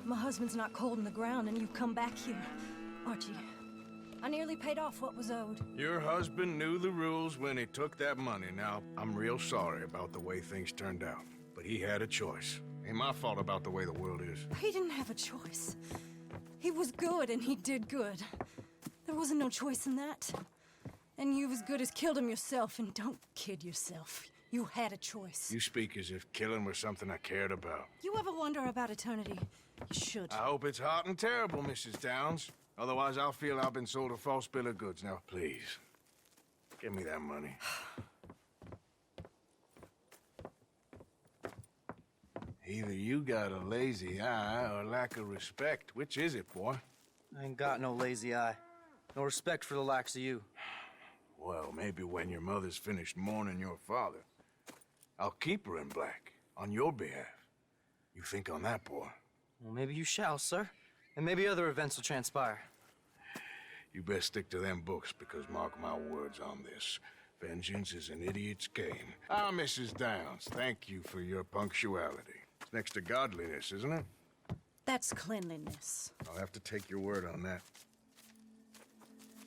My husband's not cold in the ground, and you've come back here. Archie, I nearly paid off what was owed. Your husband knew the rules when he took that money. Now, I'm real sorry about the way things turned out. But he had a choice. Ain't my fault about the way the world is. He didn't have a choice. He was good, and he did good. There wasn't no choice in that. And you've as good as killed him yourself, and don't kid yourself. You had a choice. You speak as if killing was something I cared about. You ever wonder about eternity? You should. I hope it's hot and terrible, Mrs. Downs. Otherwise, I'll feel I've been sold a false bill of goods. Now, please, give me that money. Either you got a lazy eye or lack of respect. Which is it, boy? I ain't got no lazy eye. No respect for the likes of you. Well, maybe when your mother's finished mourning your father, I'll keep her in black, on your behalf. You think on that, boy? Well, maybe you shall, sir. And maybe other events will transpire. You best stick to them books, because mark my words on this. Vengeance is an idiot's game. Ah, Mrs. Downs, thank you for your punctuality. It's next to godliness, isn't it? That's cleanliness. I'll have to take your word on that.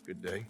Good day.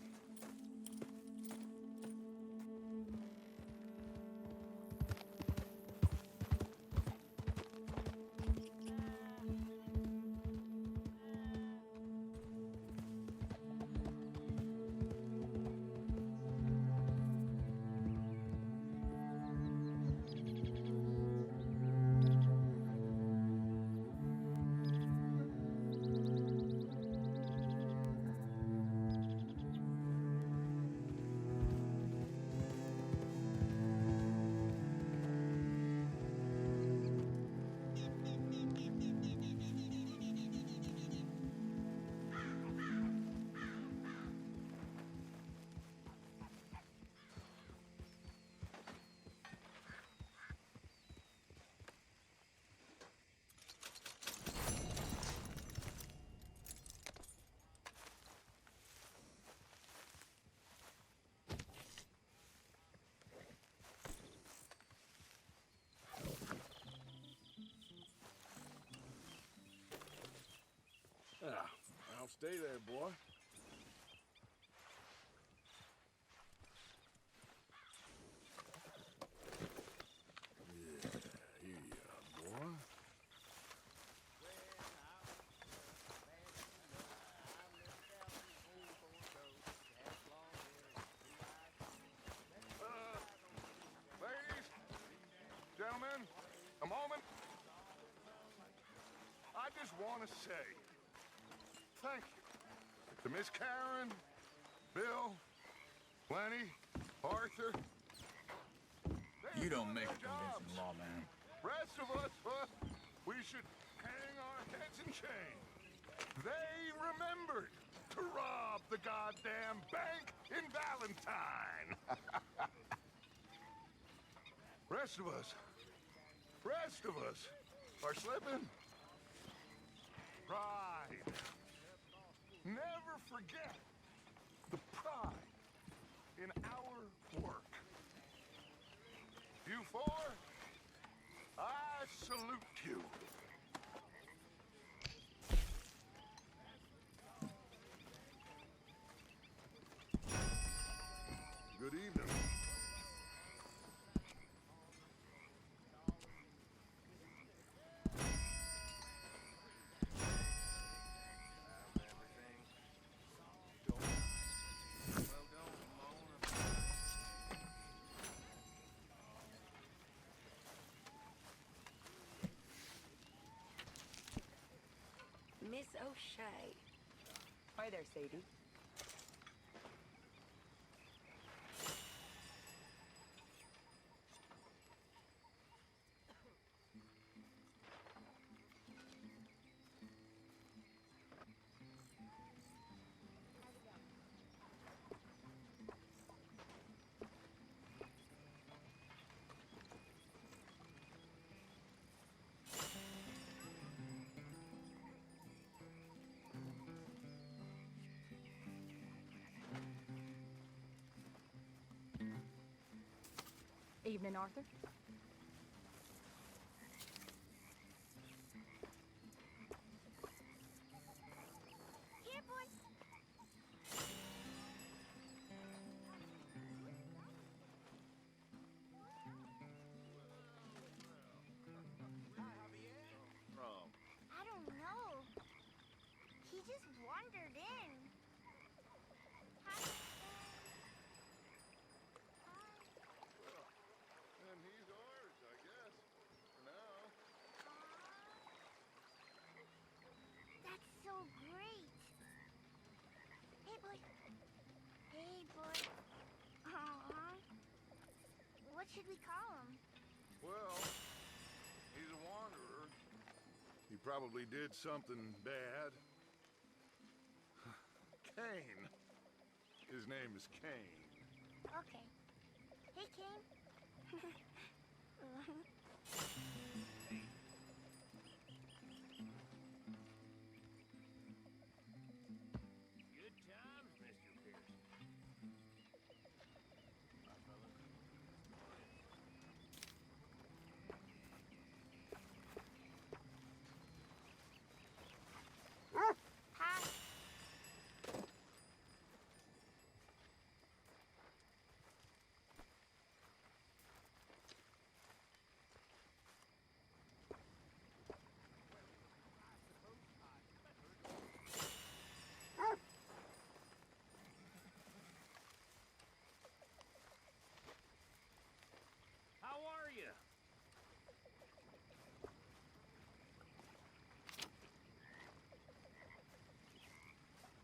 I'll stay there, boy. Yeah, here you are, boy. Ladies, gentlemen, a moment. I just want to say thank you to Miss Karen, Bill, Lenny, Arthur. You don't make a convincing lawman. Rest of us, we should hang our heads in shame. They remembered to rob the goddamn bank in Valentine. Rest of us are slipping. Pride. Never forget the pride in our work. You four, I salute you. Good evening. Miss O'Shea. Hi there, Sadie. Evening, Arthur. boy. Hey, boy. Aww. What should we call him? Well, he's a wanderer. He probably did something bad. Kane. His name is Kane. Okay. Hey, Kane. Good times, Mr. Pearson. Hi. How are you?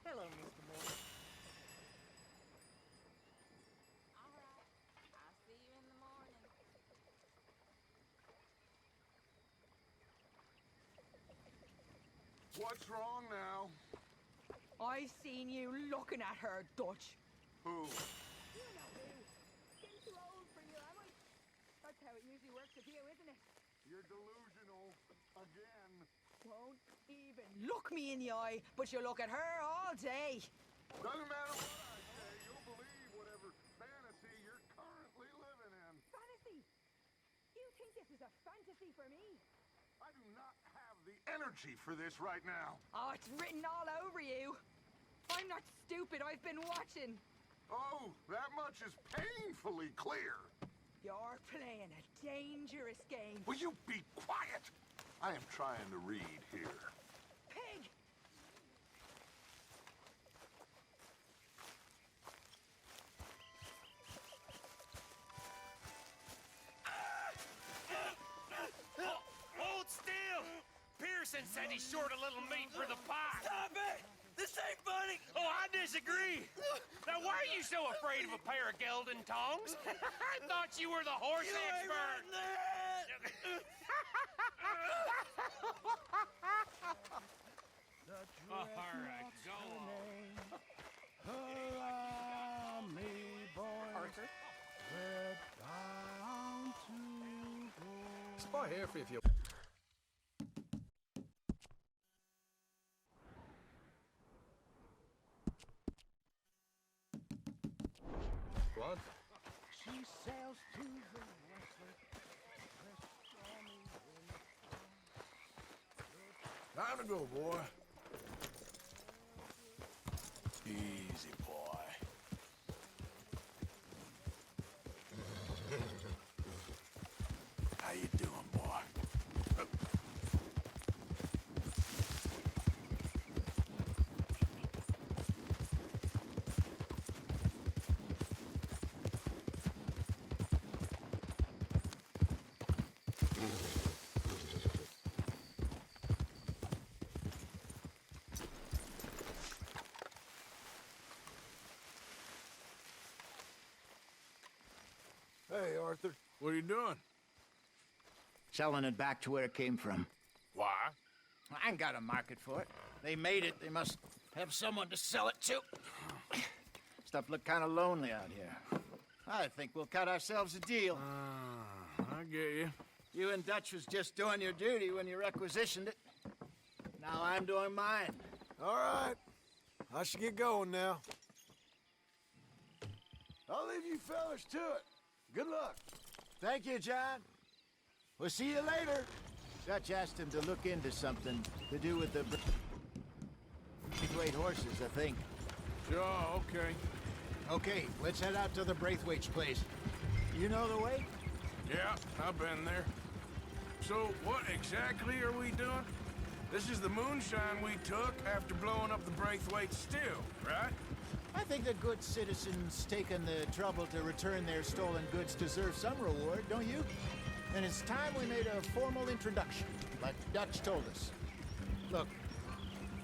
Hello, Mr. Moore. All right. I'll see you in the morning. What's wrong now? I seen you looking at her, Dutch. Who? You know who. Getting too old for you, am I? That's how it usually works with you, isn't it? You're delusional. Again. Won't even look me in the eye, but you look at her all day. Doesn't matter what I say, you'll believe whatever fantasy you're currently living in. Fantasy? You think this is a fantasy for me? I do not have the energy for this right now. Oh, it's written all over you. I'm not stupid. I've been watching. Oh, that much is painfully clear. You're playing a dangerous game. Will you be quiet? I am trying to read here. Pig! Hold still! Pearson said he's short a little meat for the pie. Stop it! This ain't funny! Oh, I disagree. Now, why are you so afraid of a pair of gelding tongs? I thought you were the horse expert. All right, go on. Hurrah, me boys. Arthur? We're bound to go. Spy here for if you... What? She sails to the westward. Time to go, boy. Easy, boy. How you doing, boy? Hey, Arthur. What are you doing? Selling it back to where it came from. Why? I ain't got a market for it. They made it. They must have someone to sell it to. Stuff look kind of lonely out here. I think we'll cut ourselves a deal. I get you. You and Dutch was just doing your duty when you requisitioned it. Now I'm doing mine. All right. I should get going now. I'll leave you fellas to it. Good luck. Thank you, John. We'll see you later. Dutch asked him to look into something to do with the Braithwaite horses, I think. Sure, okay. Okay, let's head out to the Braithwaite's place. You know the way? Yeah, I've been there. So, what exactly are we doing? This is the moonshine we took after blowing up the Braithwaite still, right? I think the good citizens taking the trouble to return their stolen goods deserve some reward, don't you? And it's time we made a formal introduction, like Dutch told us. Look,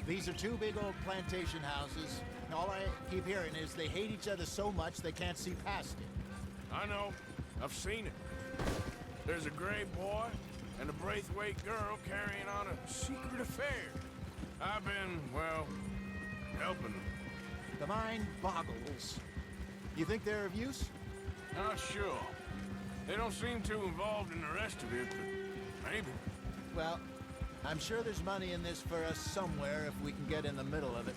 these are two big old plantation houses, All I keep hearing is they hate each other so much they can't see past it. I know. I've seen it. There's a gray boy and a Braithwaite girl carrying on a secret affair. I've been, well, helping them. The mind boggles. You think they're of use? Not sure. They don't seem too involved in the rest of it, but maybe. Well, I'm sure there's money in this for us somewhere if we can get in the middle of it.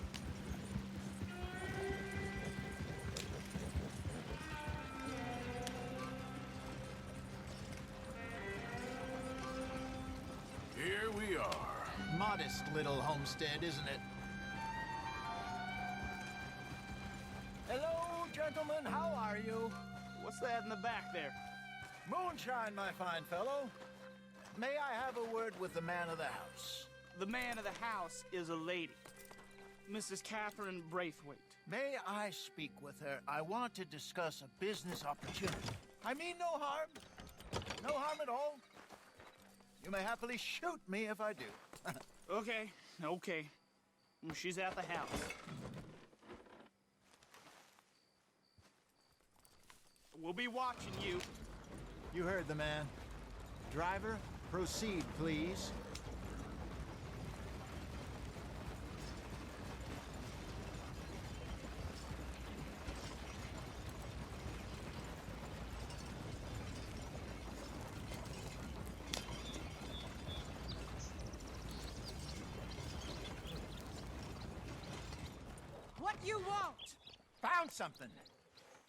Here we are. Modest little homestead, isn't it? Hello, gentlemen. How are you? What's that in the back there? Moonshine, my fine fellow. May I have a word with the man of the house? The man of the house is a lady, Mrs. Catherine Braithwaite. May I speak with her? I want to discuss a business opportunity. I mean no harm. No harm at all. You may happily shoot me if I do. Okay. She's at the house. We'll be watching you. You heard the man. Driver, proceed, please. What you want? Found something.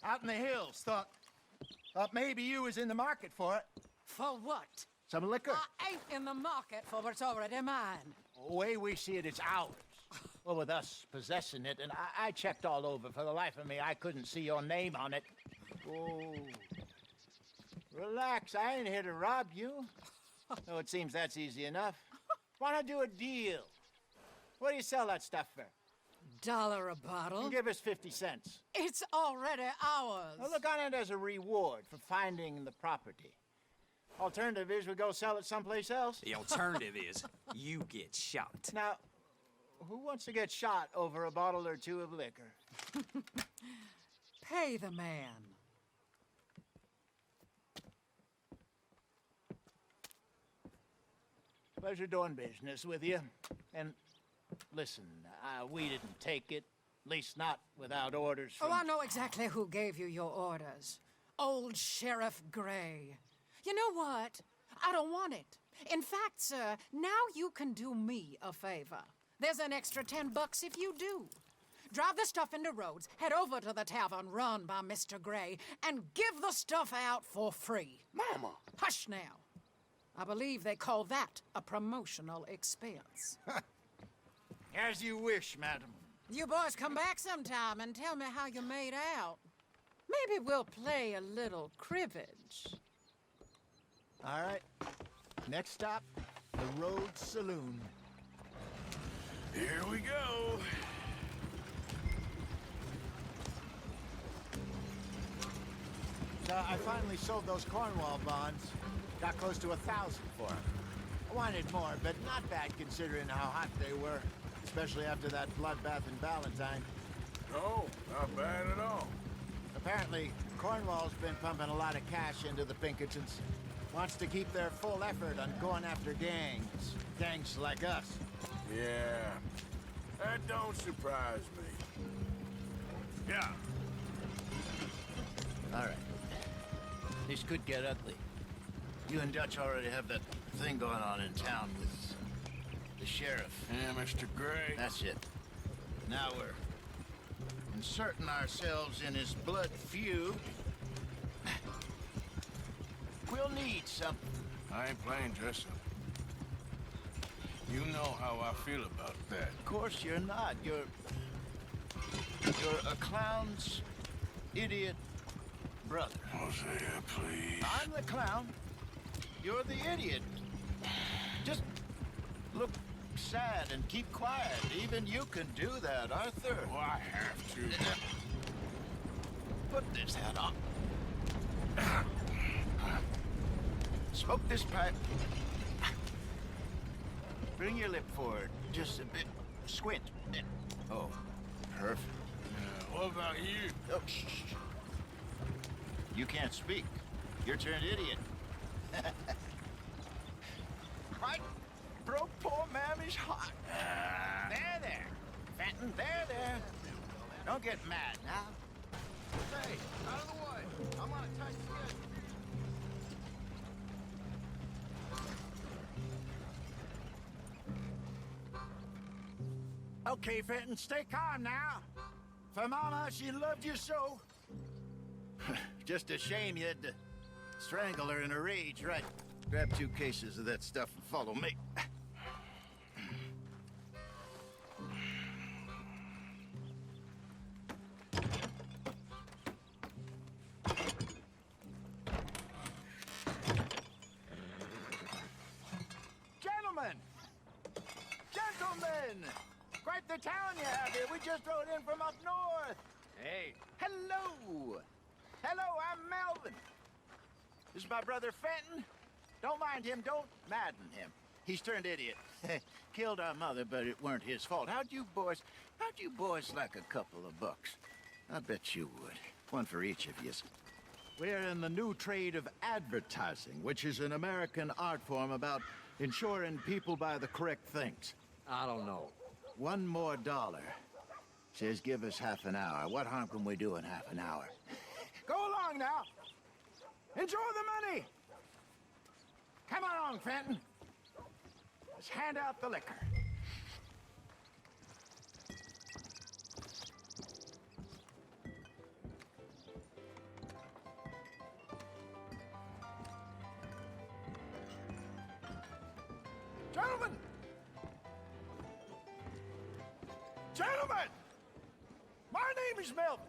Out in the hills. Thought maybe you was in the market for it. For what? Some liquor. I ain't in the market for what's already mine. The way we see it, it's ours. Well, with us possessing it, and I checked all over. For the life of me, I couldn't see your name on it. Oh. Relax, I ain't here to rob you. Oh, it seems that's easy enough. Wanna do a deal? What do you sell that stuff for? $1 a bottle? You give us 50 cents. It's already ours. Well, look on it as a reward for finding the property. Alternative is we go sell it someplace else. The alternative is you get shot. Now, who wants to get shot over a bottle or two of liquor? Pay the man. Pleasure doing business with you. And listen, we didn't take it. At least not without orders from... Oh, I know exactly who gave you your orders. Old Sheriff Gray. You know what? I don't want it. In fact, sir, now you can do me a favor. There's an extra $10 if you do. Drive the stuff into Rhodes, head over to the tavern run by Mr. Gray, and give the stuff out for free. Mama! Hush now. I believe they call that a promotional expense. As you wish, madam. You boys come back sometime and tell me how you made out. Maybe we'll play a little cribbage. All right. Next stop, the Rhodes Saloon. Here we go. So I finally sold those Cornwall bonds. Got close to 1,000 for them. I wanted more, but not bad considering how hot they were. Especially after that bloodbath in Valentine. No, not bad at all. Apparently, Cornwall's been pumping a lot of cash into the Pinkertons. Wants to keep their full effort on going after gangs. Gangs like us. Yeah, that don't surprise me. Yeah. All right. This could get ugly. You and Dutch already have that thing going on in town with the sheriff. Yeah, Mr. Gray. That's it. Now we're inserting ourselves in his blood feud. We'll need something. I ain't playing dress-up. You know how I feel about that. Of course you're not. You're a clown's idiot brother. Hosea, please. I'm the clown. You're the idiot. Just look sad and keep quiet. Even you can do that, Arthur. Oh, I have to. Put this hat on. Smoke this pipe. Bring your lip forward just a bit. Squint. Oh, perfect. What about you? Oh, shh, shh, shh. You can't speak. You're turned idiot. Right? Broke poor Mammy's heart. There. Fenton, there. Don't get mad now. Hey, out of the way. I'm on a tight schedule. Okay, Fenton, stay calm now. For Mama, she loved you so. Just a shame you had to strangle her in a rage, right? Grab 2 cases of that stuff and follow me. Gentlemen! Quite the town you have here. We just rode in from up north. Hey. Hello, I'm Melvin. This is my brother Fenton. Don't mind him, don't madden him. He's turned idiot. Killed our mother, but it weren't his fault. How'd you boys like a couple of bucks? I bet you would. One for each of yous. We're in the new trade of advertising, which is an American art form about ensuring people buy the correct things. I don't know. $1 more. Says give us half an hour. What harm can we do in half an hour? Go along now. Enjoy the money. Come along, Fenton. Let's hand out the liquor. Gentlemen! My name is Melvin.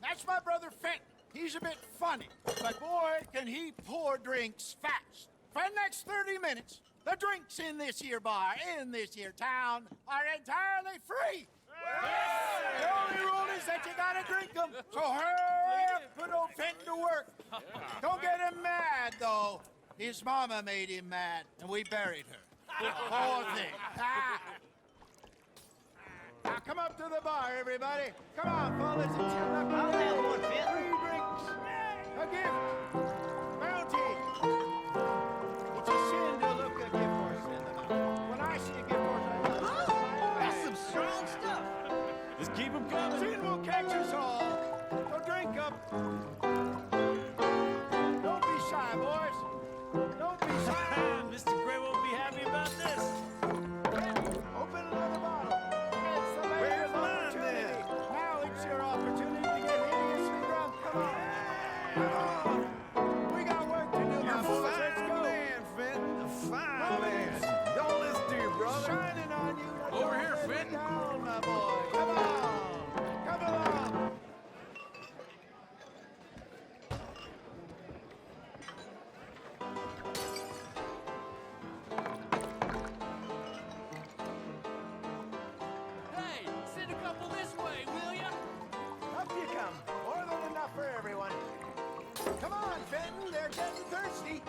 That's my brother Fenton. He's a bit funny, but boy, can he pour drinks fast. For the next 30 minutes, the drinks in this here bar, in this here town, are entirely free. The only rule is that you gotta drink them, so hurry up, put old Fenton to work. Don't get him mad, though. His mama made him mad, and we buried her. Poor thing. Now come up to the bar, everybody. Come on, fellas, and chill up. I'll have one, Fenton. 3 drinks. A gift. Bounty. It's a sin to look a gift horse in the mouth. When I see a gift horse, I love it. That's some strong stuff. Just keep them coming. Sin will catch us all. So drink up. Don't be shy, boys. Don't be shy. Mr. Gray won't be happy about this. Open another bottle. It's the mayor's opportunity. Now it's your opportunity to get hideously drunk. Come on. Come on. We got work to do, my boys. Let's go. Man, Fenton. A fine man. Don't listen to your brother. Shining on you. Now Over don't here, let me Fenton. down, my boy. Come on. Come along. Hey, send a couple this way, will ya? Up you come. More than enough for everyone. Come on, Fenton. They're getting thirsty.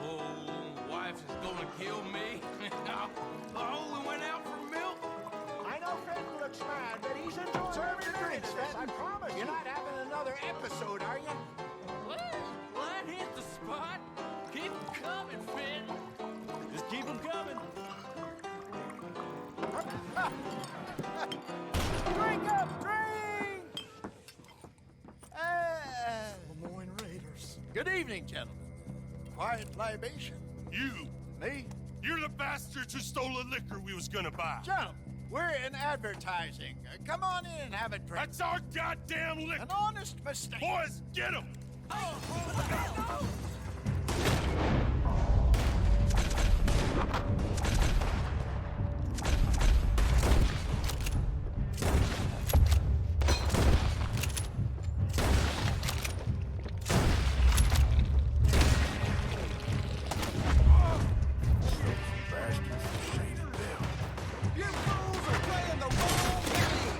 Oh, wife is gonna kill me. I only went out for milk. I know Fenton looks mad, but he's enjoying every minute of this. I promise. You're not having another episode, are you? Well, that hit the spot. Keep them coming, Finn. Just keep them coming. Drink up, drink! Lemoyne Raiders. Good evening, gentlemen. Quiet libation. You! Me? You're the bastards who stole the liquor we was gonna buy. Gentlemen, we're in advertising. Come on in and have a drink. That's our goddamn liquor! An honest mistake. Boys, get him! You fools are playing the wrong game!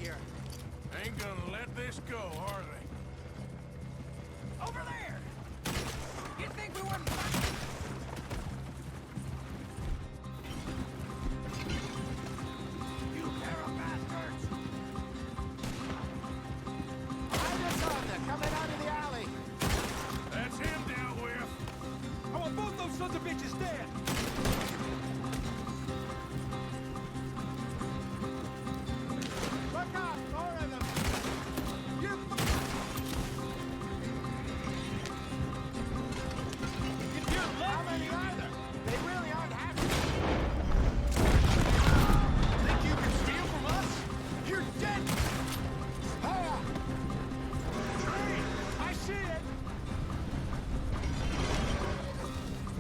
here. Ain't gonna let this go, are they? Over there! You think we wouldn't fight? You pair of bastards! Behind us, on there, coming out of the alley. That's him dealt with. I want both those sons of bitches dead! Look out, more of them! You How many are there? They really aren't happy. Think you can steal from us? You're dead! Ah! Hey, I see it!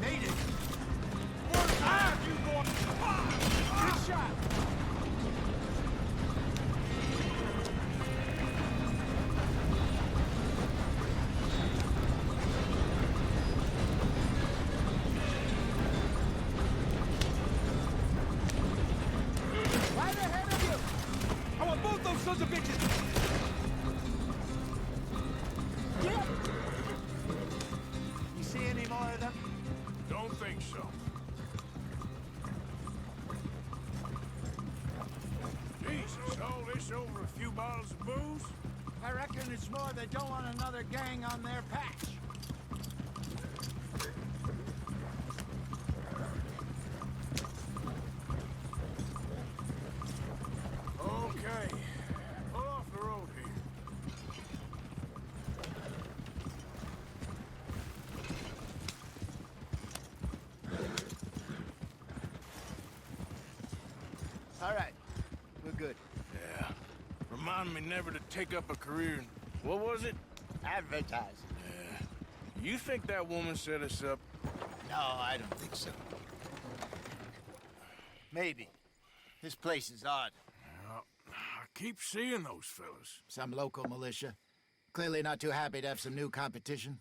Made it! What have you going? Good shot! Right ahead of you! I want both those sons of bitches! Get! You see any more of them? Don't think so. Jesus, all this over a few bottles of booze? I reckon it's more they don't want another gang on their patch. Okay. Pull off the road here. All right, we're good. Yeah. Remind me never to take up a career in... What was it? Advertising. Yeah. You think that woman set us up? No, I don't think so. Maybe. This place is odd. Well, I keep seeing those fellas. Some local militia. Clearly not too happy to have some new competition.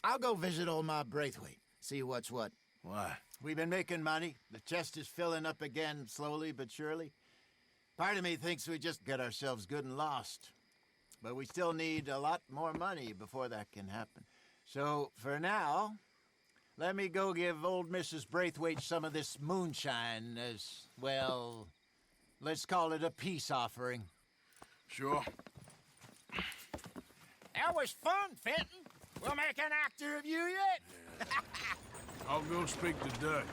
I'll go visit old Ma Braithwaite, see what's what. Why? We've been making money. The chest is filling up again, slowly but surely. Part of me thinks we just get ourselves good and lost. But we still need a lot more money before that can happen. So, for now, let me go give old Mrs. Braithwaite some of this moonshine as, well, let's call it a peace offering. Sure. That was fun, Fenton. We'll make an actor of you yet. I'll go speak to Dutch.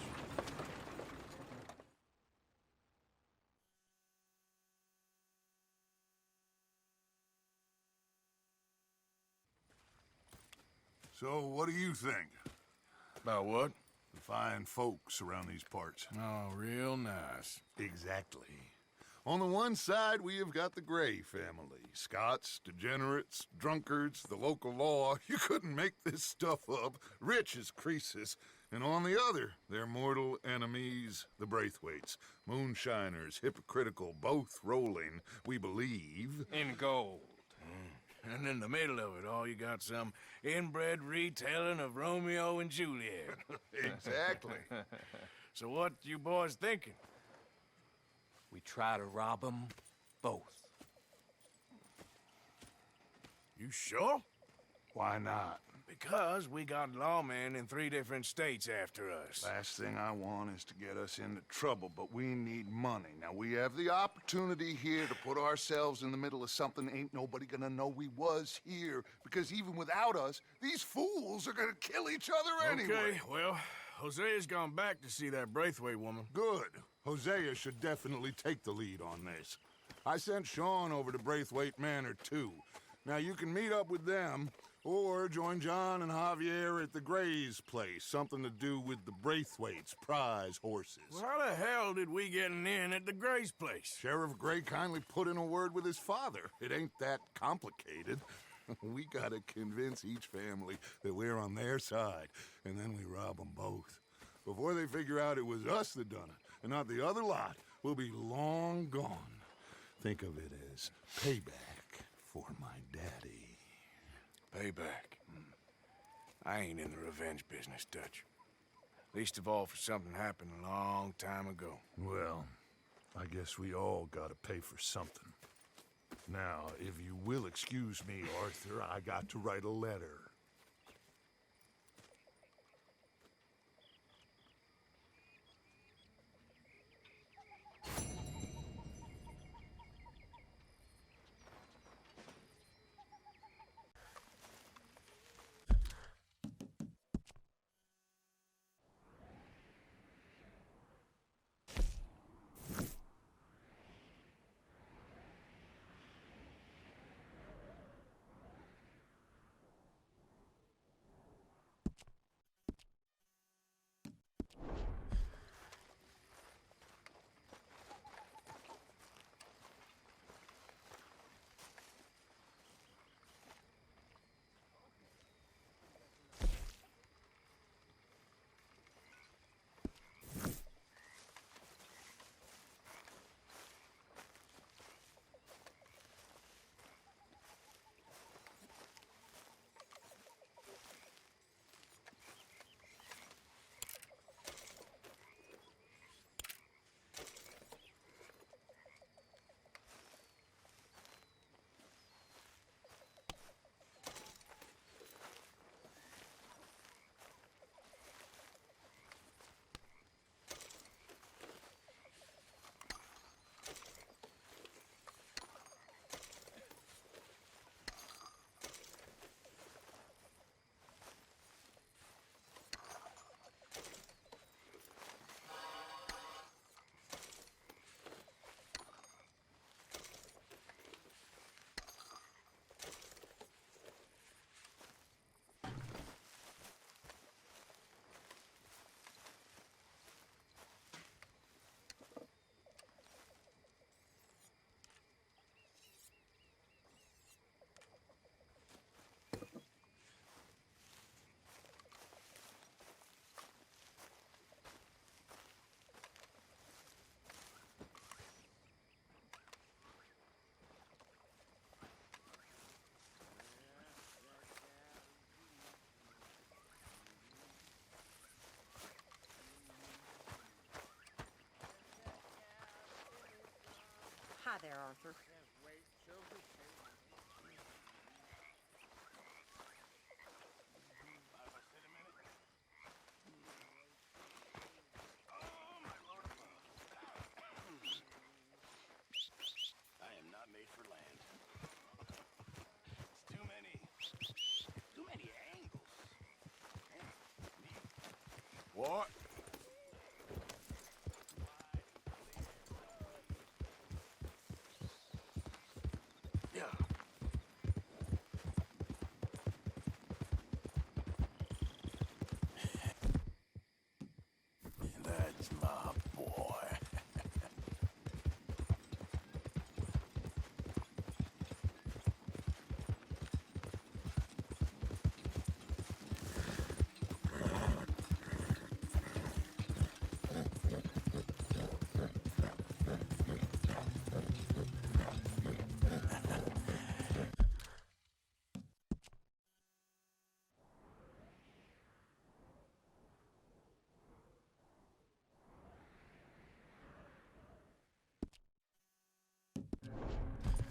So, what do you think? About what? The fine folks around these parts. Oh, real nice. Exactly. On the one side, we have got the Gray family. Scots, degenerates, drunkards, the local law. You couldn't make this stuff up. Rich as Croesus. And on the other, their mortal enemies, the Braithwaites. Moonshiners, hypocritical, both rolling, we believe. In gold. And in the middle of it all, you got some inbred retelling of Romeo and Juliet. Exactly. So what you boys thinking? We try to rob them both. You sure? Why not? Because we got lawmen in 3 different states after us. Last thing I want is to get us into trouble, but we need money. Now, we have the opportunity here to put ourselves in the middle of something ain't nobody gonna know we was here, because even without us, these fools are gonna kill each other anyway. Okay, well, Hosea's gone back to see that Braithwaite woman. Good. Hosea should definitely take the lead on this. I sent Sean over to Braithwaite Manor, too. Now, you can meet up with them, or join John and Javier at the Gray's place. Something to do with the Braithwaite's prize horses. Well, how the hell did we get in at the Gray's place? Sheriff Gray kindly put in a word with his father. It ain't that complicated. We gotta convince each family that we're on their side, and then we rob them both. Before they figure out it was us that done it, and not the other lot, we'll be long gone. Think of it as payback for my daddy. Payback. I ain't in the revenge business, Dutch. Least of all for something happened a long time ago. Well, I guess we all gotta pay for something. Now, if you will excuse me, Arthur, I got to write a letter. Hi there, Arthur. I am not made for land. It's too many angles. What? Yeah. That's my boy.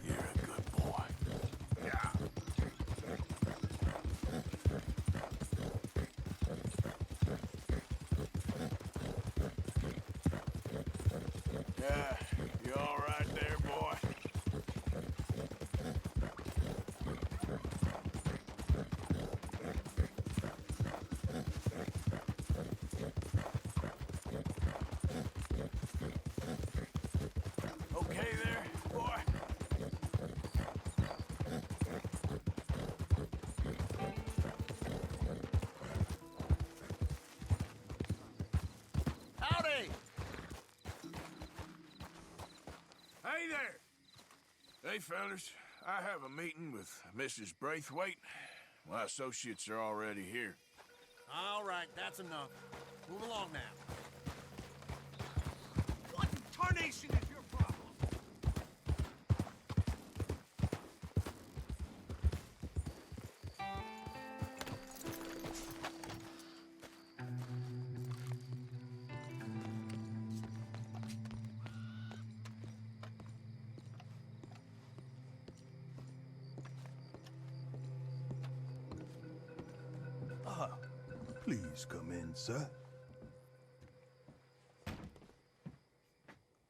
You're a good boy. Yeah. Yeah, you all right there, boy? Okay there, boy? Howdy! Hey there! Hey, fellas. I have a meeting with Mrs. Braithwaite. My associates are already here. All right, that's enough. Move along now. What in tarnation is your problem? Please come in, sir.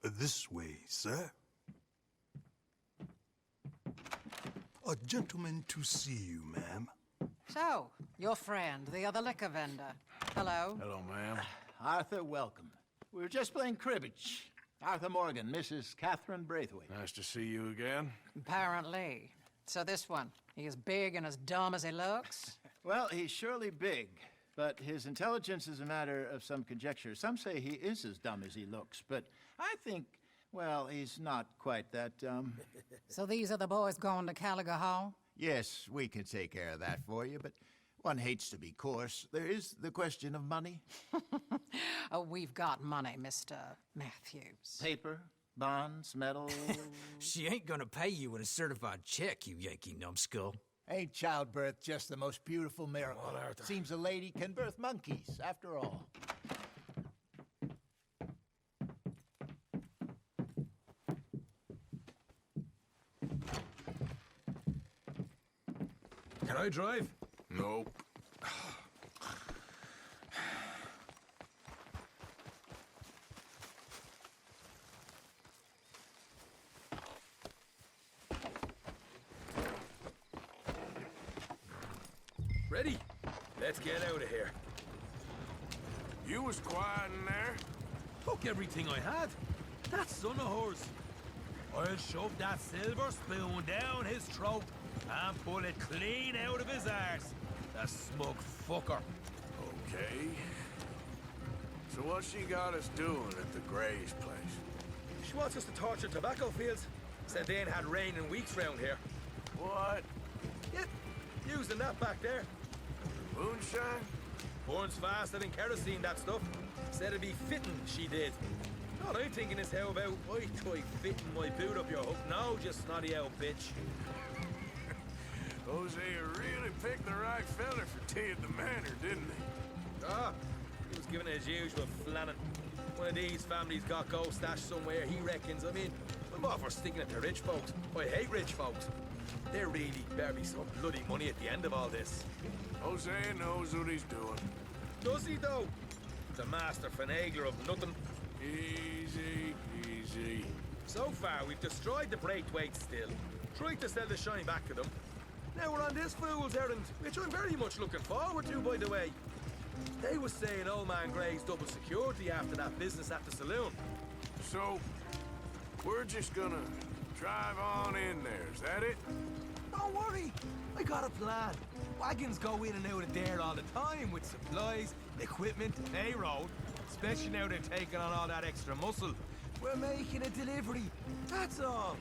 This way, sir. A gentleman to see you, ma'am. So, your friend, the other liquor vendor. Hello. Hello, ma'am. Arthur, welcome. We were just playing cribbage. Arthur Morgan, Mrs. Catherine Braithwaite. Nice to see you again. Apparently. So this one, he is big and as dumb as he looks? Well, he's surely big, but his intelligence is a matter of some conjecture. Some say he is as dumb as he looks, but I think, well, he's not quite that dumb. So these are the boys going to Gallagher Hall? Yes, we can take care of that for you, but one hates to be coarse. There is the question of money. Oh, we've got money, Mr. Matthews. Paper, bonds, metal. She ain't gonna pay you with a certified check, you Yankee numbskull. Ain't childbirth just the most beautiful miracle? Come on, Arthur. Seems a lady can birth monkeys, after all. Can I drive? Nope. Ready? Let's get out of here. You was quiet in there. Took everything I had. That son of hers. I'll shove that silver spoon down his throat and pull it clean out of his arse. The smug fucker. Okay. So what she got us doing at the Gray's place? She wants us to torture tobacco fields. Said they ain't had rain in weeks round here. What? Yeah, using that back there. Moonshine? Burns faster than kerosene, that stuff. Said it'd be fitting, she did. All I'm thinking is how about I try fitting my boot up your hook now, just snotty old bitch. Hosea really picked the right fella for tea at the manor, didn't he? Ah, he was giving it his usual flannin'. One of these families got gold stashed somewhere, he reckons. I mean, I'm all for sticking it to rich folks. I hate rich folks. There really better be some bloody money at the end of all this. Hosea knows what he's doing. Does he, though? The master finagler of nothing. Easy, easy. So far, we've destroyed the Braithwaites still. Tried to sell the shine back to them. Now we're on this fool's errand, which I'm very much looking forward to, by the way. They was saying old man Gray's double security after that business at the saloon. So, we're just gonna drive on in there, is that it? Don't worry, I got a plan. Wagons go in and out of there all the time with supplies, equipment, payroll. Especially now they're taking on all that extra muscle. We're making a delivery, that's all.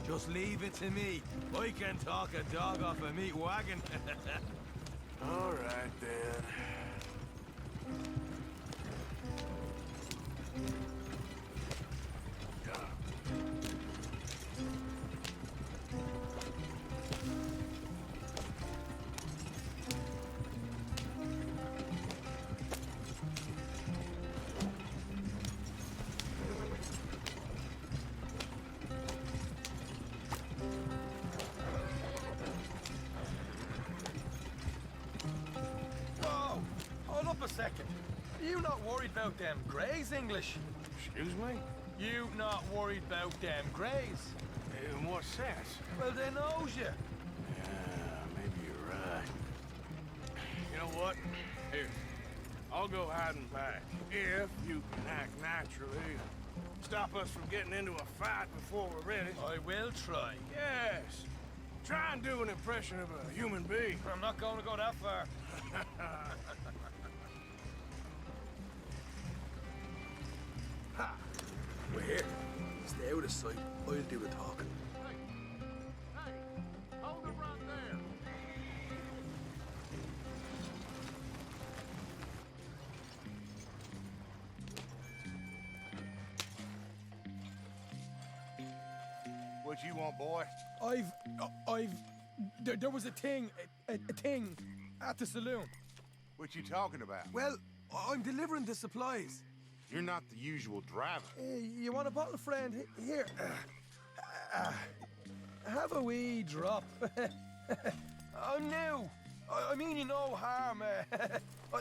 Just leave it to me. I can talk a dog off a meat wagon. All right, then. Whoa! Hold up a second. You not worried about them Greys, English? Excuse me? You not worried about them Greys? In what sense? Well, they knows you. Yeah, maybe you're right. You know what? Here, I'll go hiding back. If you can act naturally. Stop us from getting into a fight before we're ready. I will try. Yes. Try and do an impression of a human being. I'm not going to go that far. Ha! We're here. Stay out of sight. I'll do the talking. Hey, hold it right there. What you want, boy? There was a thing at the saloon. What you talking about? Well, I'm delivering the supplies. You're not the usual driver. You want a bottle, friend? Here. Have a wee drop. Oh, no. I mean you no harm.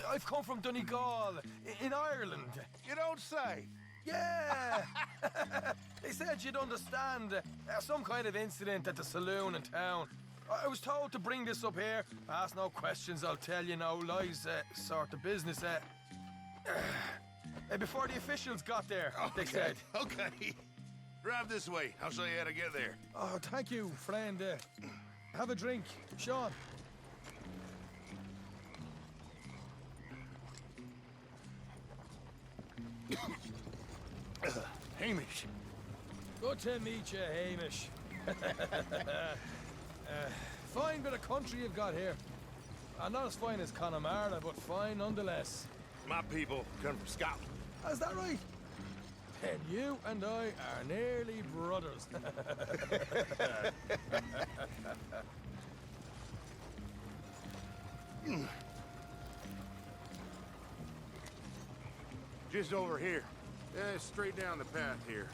I've come from Donegal, in Ireland. You don't say. Yeah! They said you'd understand. Some kind of incident at the saloon in town. I was told to bring this up here. Ask no questions, I'll tell you no lies, sort of business. Before the officials got there, they said. Okay. Drive this way. I'll show you how to get there. Oh, thank you, friend. Have a drink, Sean. Hamish. Good to meet you, Hamish. Fine bit of country you've got here. Not as fine as Connemara, but fine nonetheless. My people come from Scotland. Is that right? Then you and I are nearly brothers. Just over here. Straight down the path here.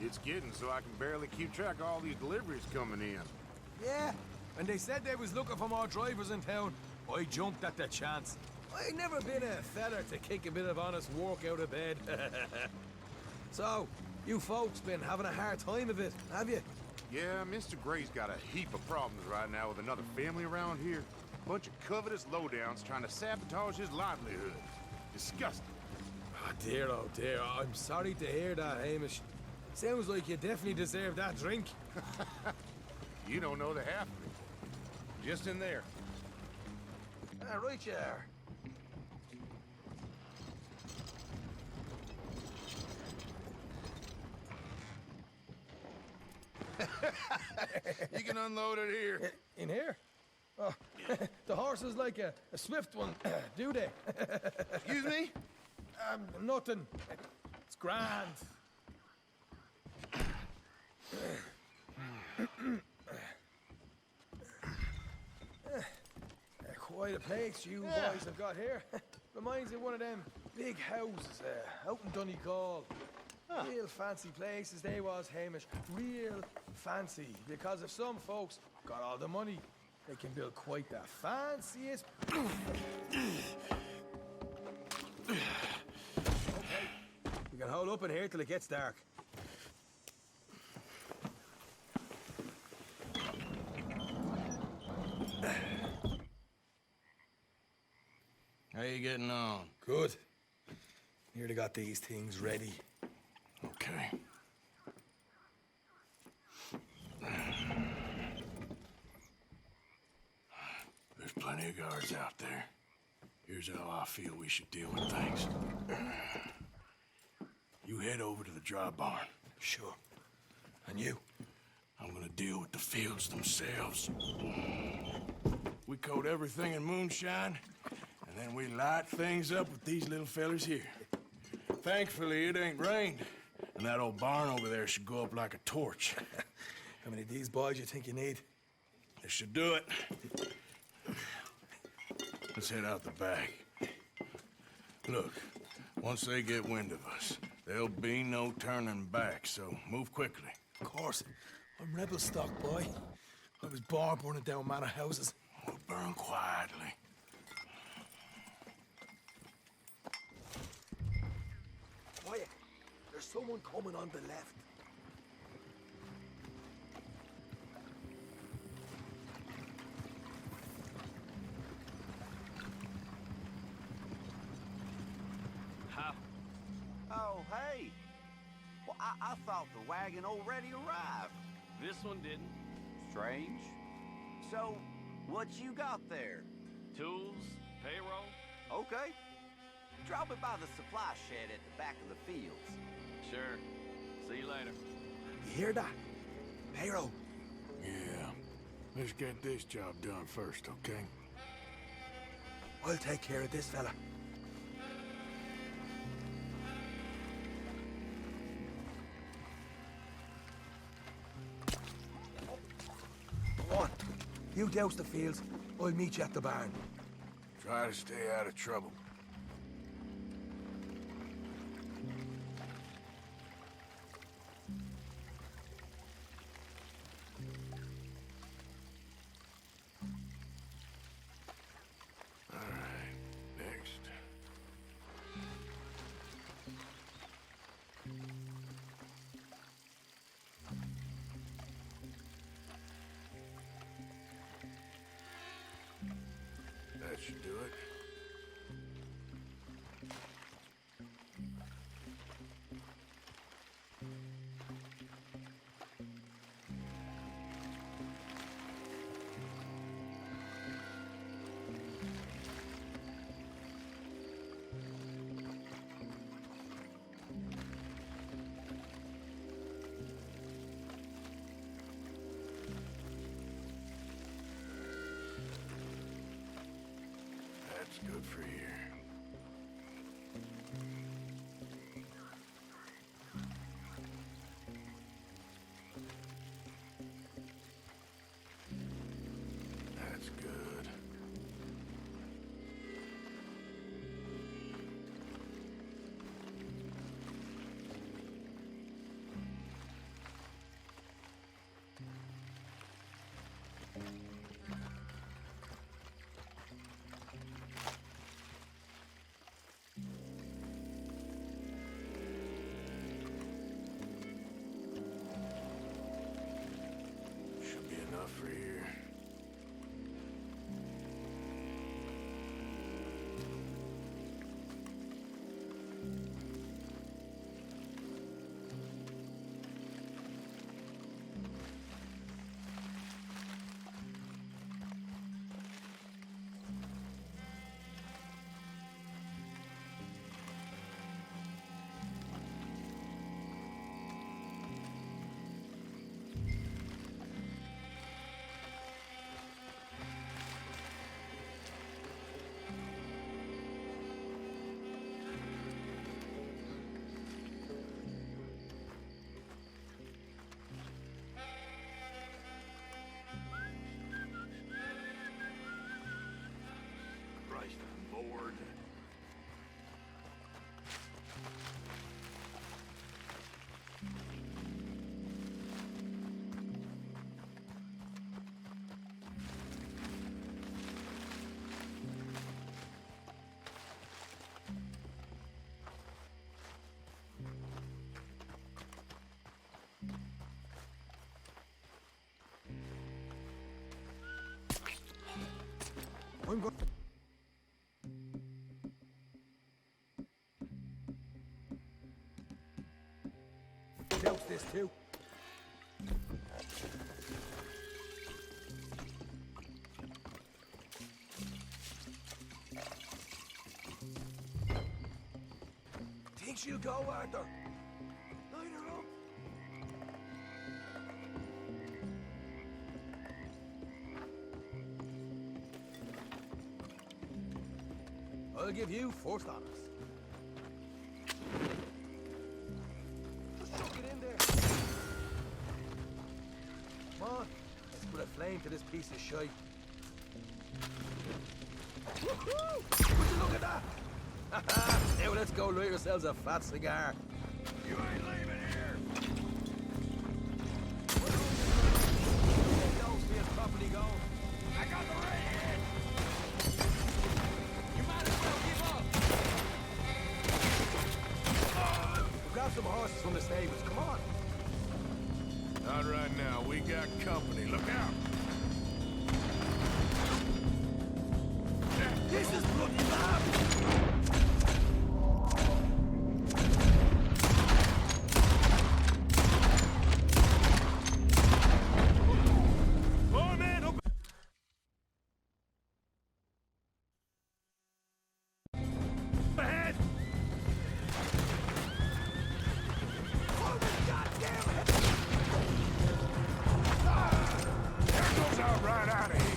It's getting so I can barely keep track of all these deliveries coming in. Yeah, and they said they was looking for more drivers in town. I jumped at the chance. I never been a feller to kick a bit of honest work out of bed. So, you folks been having a hard time of it, have you? Yeah, Mr. Gray's got a heap of problems right now with another family around here. Bunch of covetous lowdowns trying to sabotage his livelihood. Disgusting. Oh dear, I'm sorry to hear that, Hamish. Sounds like you definitely deserve that drink. You don't know the half of it. Just in there. Right you are. You can unload it here. In here? Oh, the horse is like a swift one, do they? Excuse me? Nothing. It's grand. Quite a place you boys have got here. Reminds me of one of them big houses out in Donegal. Real fancy places they was, Hamish. Real fancy. Because if some folks got all the money, they can build quite the fanciest... Okay, we can hold up in here till it gets dark. How you getting on? Good. Nearly got these things ready. Okay. There's plenty of guards out there. Here's how I feel we should deal with things. You head over to the dry barn. Sure. And you? I'm gonna deal with the fields themselves. We coat everything in moonshine, and then we light things up with these little fellers here. Thankfully, it ain't rained, and that old barn over there should go up like a torch. How many of these boys you think you need? This should do it. Let's head out the back. Look, once they get wind of us, there'll be no turning back, so move quickly. Of course. I'm rebel stock, boy. I was born burning down manor houses. We'll burn quietly. Quiet. There's someone coming on the left. Oh, hey. Well, I thought the wagon already arrived. This one didn't. Strange. So, what you got there? Tools, payroll. Okay. Drop it by the supply shed at the back of the fields. Sure. See you later. You hear that? Payroll. Yeah. Let's get this job done first, okay? I'll take care of this fella. Go on. You douse the fields. I'll meet you at the barn. Try to stay out of trouble. All right, good for here. That's good. Should be enough for here. Christ, I'm bored. I'm going. Douse this too. Think she'll go, Arthur? Light her up. I'll give you first honors. Just chuck it in there. Come on, let's put a flame to this piece of shite. Woohoo! Would you look at that? Now let's go light ourselves a fat cigar. You ain't leaving here! Get those being properly going. I got the red! You might as well give up! Grab some horses from the stables, come on. Not right now. We got company. Look out! This is bloody bad! Oh, man! Open! Ahead! Oh, goddamn it! There goes our right out of here!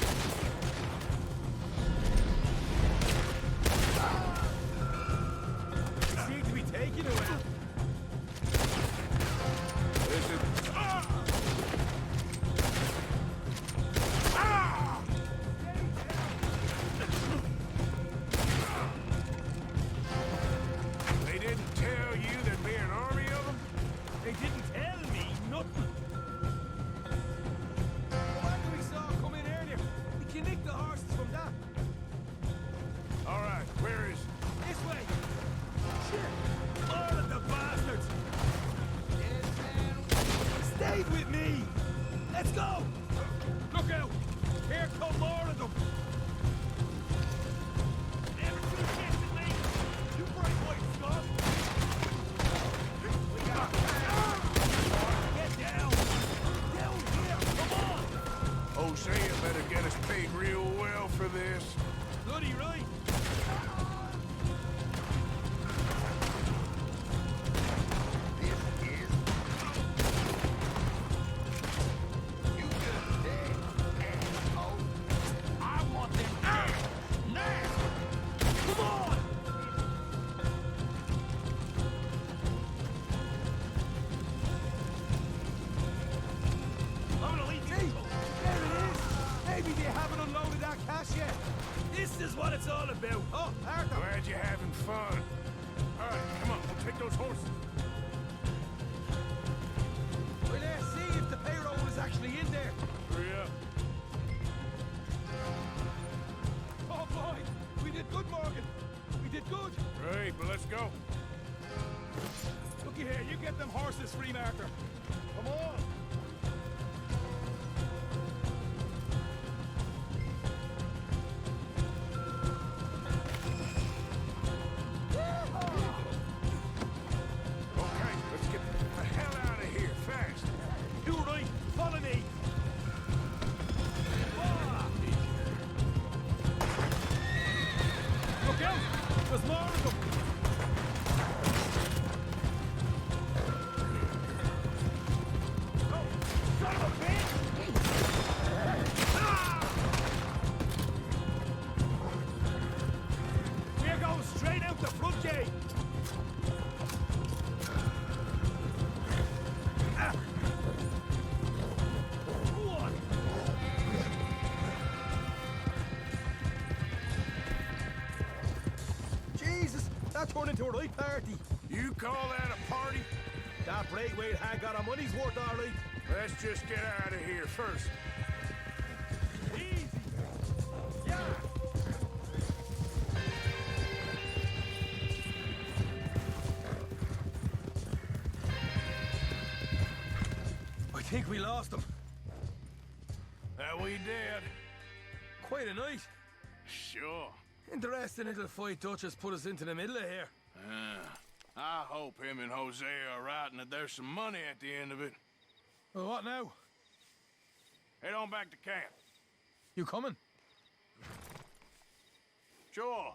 go. Looky here, you get them horses free, Martha. Come on. Okay, let's get the hell out of here, fast. You right, follow me. Look out! There's more of them! Oh, son of a bitch! Ah! We're going straight out the front gate! Ah! What? Jesus, that turned into a right party. You call that a party? That Braithwaite had got our money's worth, all right. Let's just get out of here first. Easy. Yeah. I think we lost them. That we did. Quite a night. Sure. Interesting little fight Dutch has put us into the middle of here. I hope him and Jose are right and that there's some money at the end of it. Well, what now? Head on back to camp. You coming? Sure.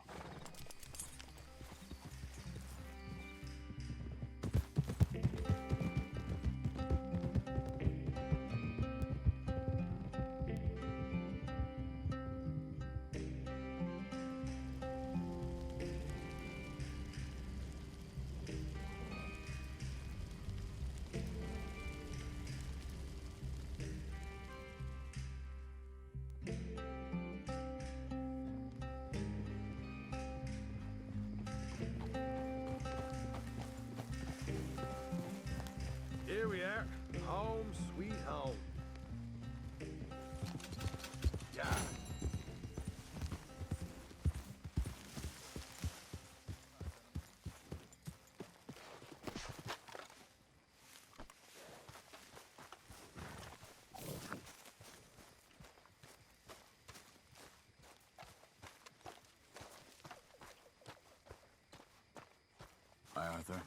Here we are. Home sweet home. Yeah. Hi, Arthur.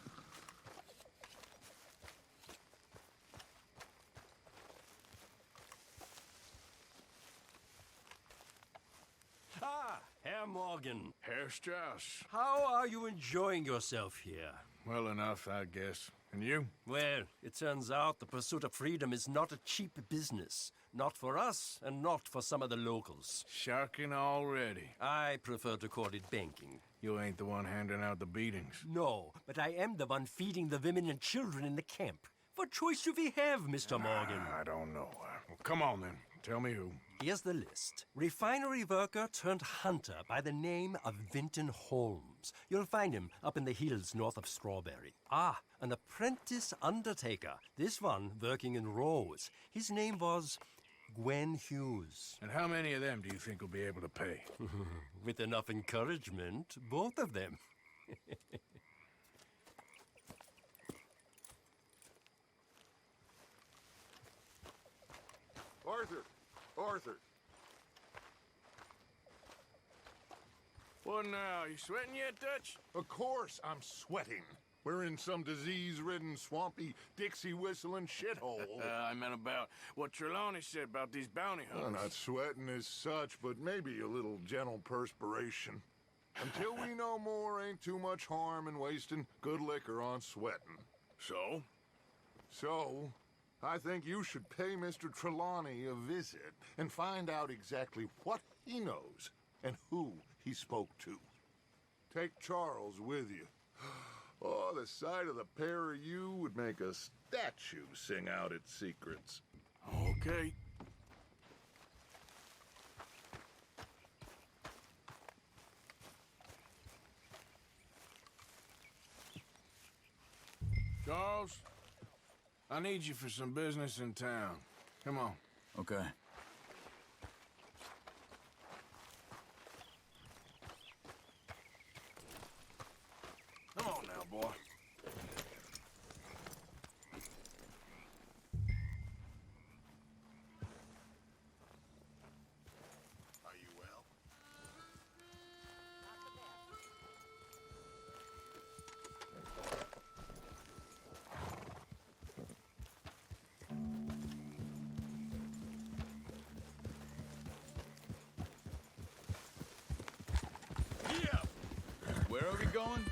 Ah, Herr Morgan. Herr Strauss. How are you enjoying yourself here? Well enough, I guess. And you? Well, it turns out the pursuit of freedom is not a cheap business. Not for us, and not for some of the locals. Sharking already. I prefer to call it banking. You ain't the one handing out the beatings. No, but I am the one feeding the women and children in the camp. What choice do we have, Mr. Morgan? I don't know. Well, come on, then. Tell me who. Here's the list. Refinery worker turned hunter by the name of Vinton Holmes. You'll find him up in the hills north of Strawberry. Ah, an apprentice undertaker. This one working in Rose. His name was Gwen Hughes. And how many of them do you think will be able to pay? With enough encouragement, both of them. Arthur! Arthur! What now? You sweating yet, Dutch? Of course I'm sweating. We're in some disease-ridden, swampy, Dixie-whistling shithole. I meant about what Trelawney said about these bounty Well, hunters. not sweating as such, but maybe a little gentle perspiration. Until we know more, ain't too much harm in wasting good liquor on sweating. So? So, I think you should pay Mr. Trelawney a visit and find out exactly what he knows and who he spoke to. Take Charles with you. Oh, the sight of the pair of you would make a statue sing out its secrets. Okay. Charles, I need you for some business in town. Come on. Okay. No boy. Are you well? Where are we going?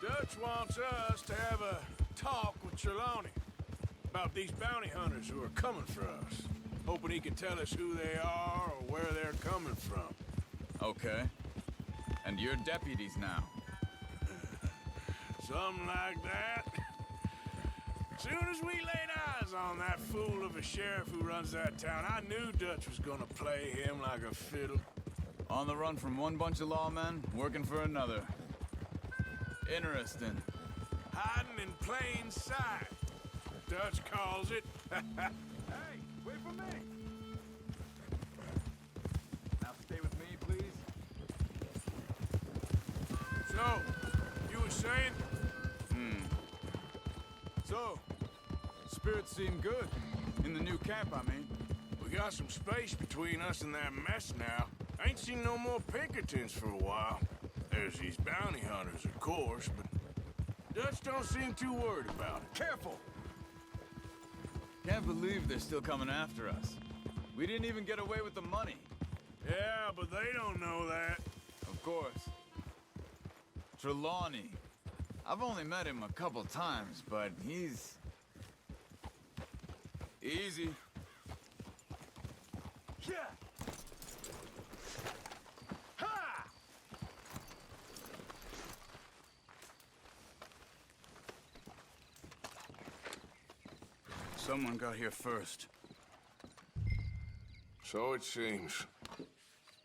Dutch wants us to have a talk with Trelawney about these bounty hunters who are coming for us. Hoping he can tell us who they are or where they're coming from. Okay. And you're deputies now. Something like that. Soon as we laid eyes on that fool of a sheriff who runs that town, I knew Dutch was gonna play him like a fiddle. On the run from one bunch of lawmen, working for another. Interesting. Hiding in plain sight. Dutch calls it. Hey, wait for me! Now stay with me, please. So, you were saying? So, spirits seem good. In the new camp, I mean. We got some space between us and that mess now. Ain't seen no more Pinkertons for a while. There's these bounty hunters, of course, but Dutch don't seem too worried about it. Careful! Can't believe they're still coming after us. We didn't even get away with the money. Yeah, but they don't know that. Of course. Trelawney. I've only met him a couple times, but he's... easy. Yeah! Ha! Someone got here first. So it seems.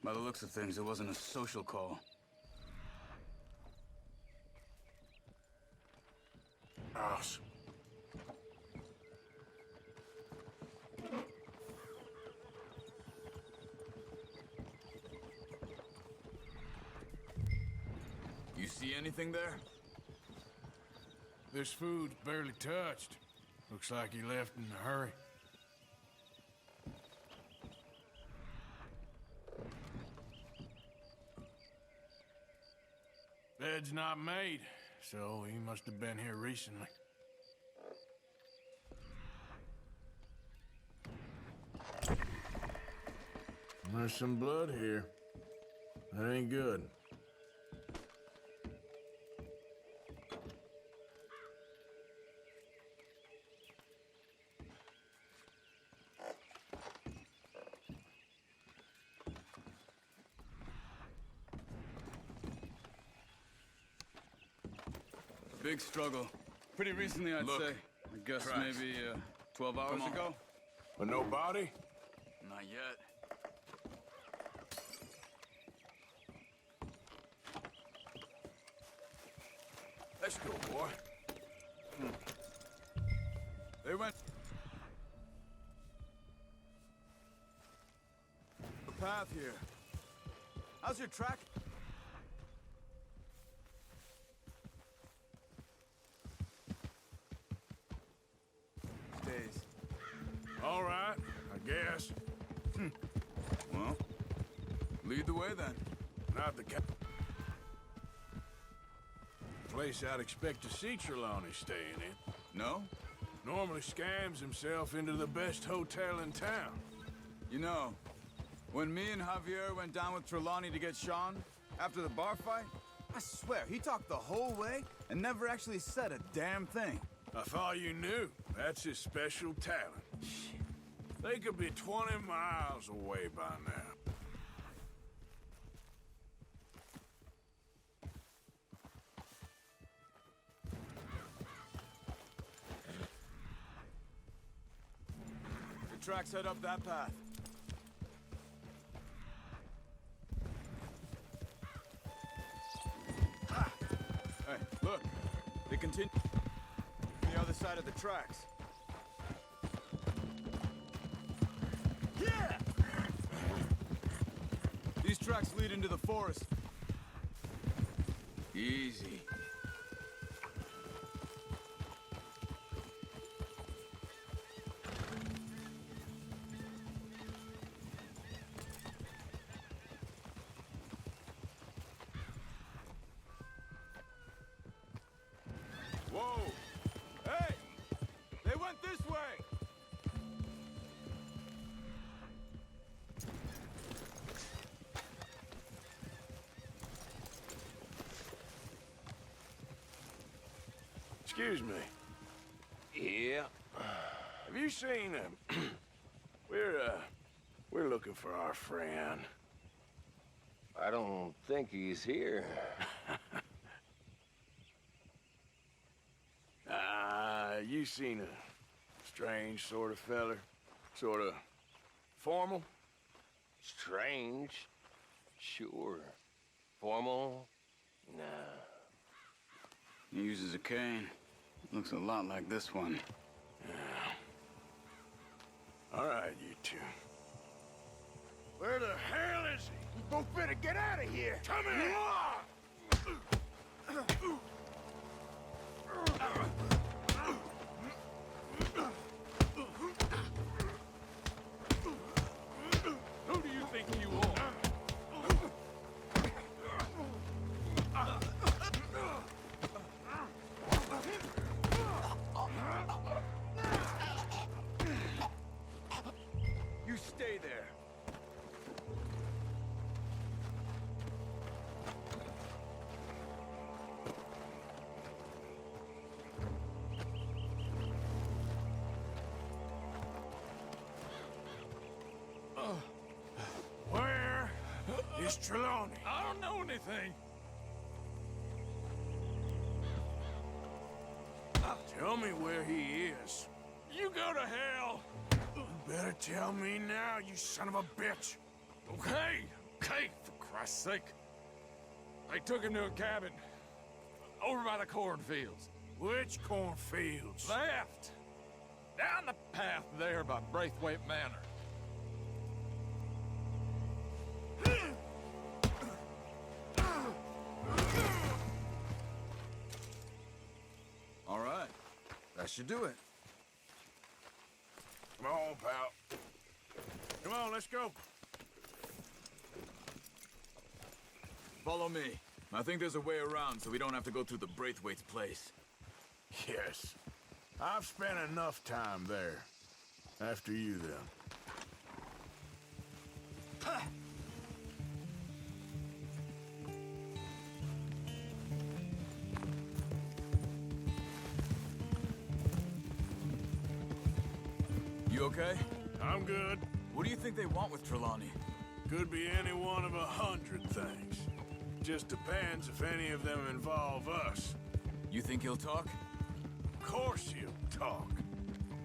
By the looks of things, it wasn't a social call. Us. You see anything there? This food's barely touched. Looks like he left in a hurry. Bed's not made, so he must have been here recently. There's some blood here. That ain't good. Big struggle. Pretty recently, I'd Look, say. I guess tracks. maybe 12 hours ago? But no body? Not yet. Let's go, boy. They went... the path here. How's your track? Days. All right, I guess. Well, lead the way then. Not the place I'd expect to see Trelawney staying in. No? Normally scams himself into the best hotel in town. You know, when me and Javier went down with Trelawney to get Sean, after the bar fight, I swear, he talked the whole way and never actually said a damn thing. I thought you knew. That's his special talent. They could be 20 miles away by now. The tracks head up that path. Hey, look. They continue on the other side of the tracks. Yeah! These tracks lead into the forest. Easy. Whoa! Hey! They went this way! Excuse me. Yeah. Have you seen him? We're looking for our friend. I don't think he's here. You seen a strange sort of feller? Sort of formal? Strange? Sure. Formal? Nah. He uses a cane. Looks a lot like this one. Yeah. All right, you two. Where the hell is he? We both better get out of here. Come here! Who do you think you are? You stay there. Where is Trelawney? I don't know anything. Tell me where he is. You go to hell. You better tell me now, you son of a bitch. Okay, for Christ's sake. They took him to a cabin over by the cornfields. Which cornfields? Left. Down the path there by Braithwaite Manor. All right. That should do it. Come on, pal. Come on, let's go. Follow me. I think there's a way around so we don't have to go through the Braithwaite's place. Yes. I've spent enough time there. After you, then. You okay? I'm good. What do you think they want with Trelawney? Could be any one of 100 things. Just depends if any of them involve us. You think he'll talk? Of course he'll talk.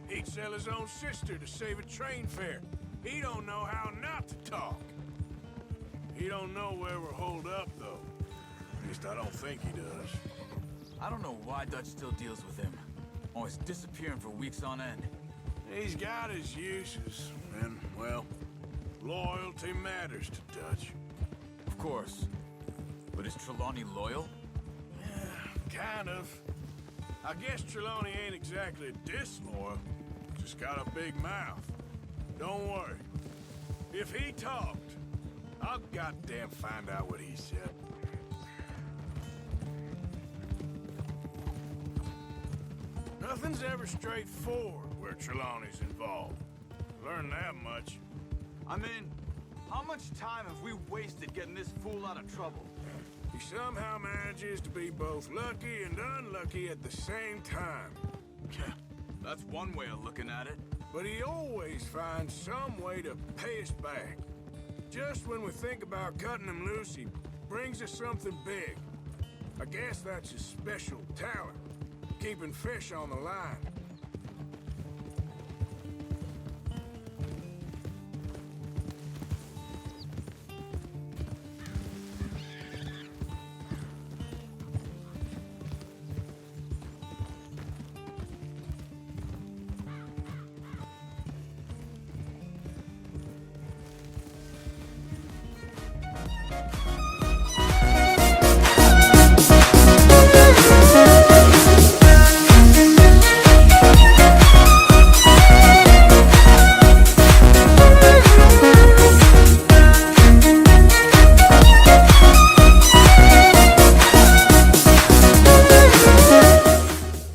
He'd sell his own sister to save a train fare. He don't know how not to talk. He don't know where we're holed up, though. At least I don't think he does. I don't know why Dutch still deals with him. Always disappearing for weeks on end. He's got his uses, and, well, loyalty matters to Dutch. Of course. But is Trelawney loyal? Yeah, kind of. I guess Trelawney ain't exactly disloyal. Just got a big mouth. Don't worry. If he talked, I'll goddamn find out what he said. Nothing's ever straightforward where Trelawney's involved. Learned that much. I mean, how much time have we wasted getting this fool out of trouble? He somehow manages to be both lucky and unlucky at the same time. That's one way of looking at it. But he always finds some way to pay us back. Just when we think about cutting him loose, he brings us something big. I guess that's his special talent, keeping fish on the line.